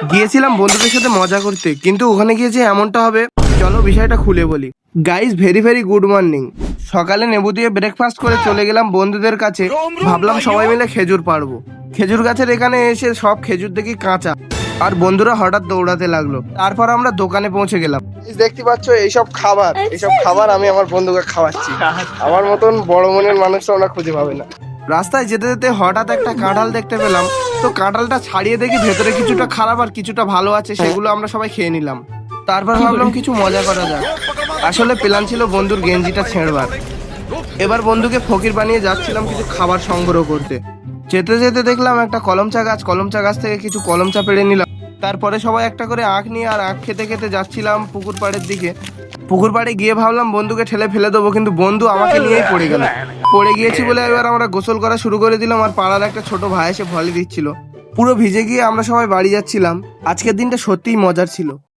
গিয়েছিলাম বন্ধুদের সাথে মজা করতে, কিন্তু ওখানে গিয়ে যে এমনটা হবে, চলো বিষয়টা খুলে বলি। Guys, very very good morning. সকালে নেবু দিয়ে ব্রেকফাস্ট করে চলে গেলাম বন্ধুদের কাছে। ভাবলাম সবাই মিলে খেজুর পাড়বো। খেজুর গাছের এখানে এসে সব খেজুর দেখি কাঁচা, আর বন্ধুরা হঠাৎ দৌড়াতে লাগলো। তারপর আমরা দোকানে পৌঁছে গেলাম। দেখতে পাচ্ছ এইসব খাবার আমি আমার বন্ধুকে খাওয়াচ্ছি। আমার মতন বড় মনের মানুষটা ওরা খুঁজে পাবে না। রাস্তায় যেতে যেতে হঠাৎ একটা কাঁঠাল দেখতে পেলাম। তো কাঁঠালটা ছাড়িয়ে দেখি ভেতরে কিছুটা খারাপ আর কিছুটা ভালো আছে, সেগুলো আমরা সবাই খেয়ে নিলাম। তারপর ভাবলাম কিছু মজা করা যাক। আসলে প্ল্যান ছিল বন্ধুর গেঞ্জিটা ছেঁড়বার। এবার বন্ধুকে ফকির বানিয়ে যাচ্ছিলাম কিছু খাবার সংগ্রহ করতে। যেতে যেতে দেখলাম একটা কলমচা গাছ থেকে কিছু কলমচা পেড়ে নিলাম। তারপরে সবাই একটা করে আখ নিয়ে আর আখ খেতে খেতে যাচ্ছিলাম পুকুর পাড়ের দিকে। পুকুর পাড়ে গিয়ে ভাবলাম বন্ধুকে ঠেলে ফেলে দেবো, কিন্তু বন্ধু আমাকে নিয়েই পড়ে গেল। পড়ে গিয়েছি বলে এবার আমরা গোসল করা শুরু করে দিলাম, আর পাড়ার একটা ছোট ভাই এসে ভলি দিচ্ছিল। পুরো ভিজে গিয়ে আমরা সবাই বাড়ি যাচ্ছিলাম। আজকের দিনটা সত্যিই মজার ছিল।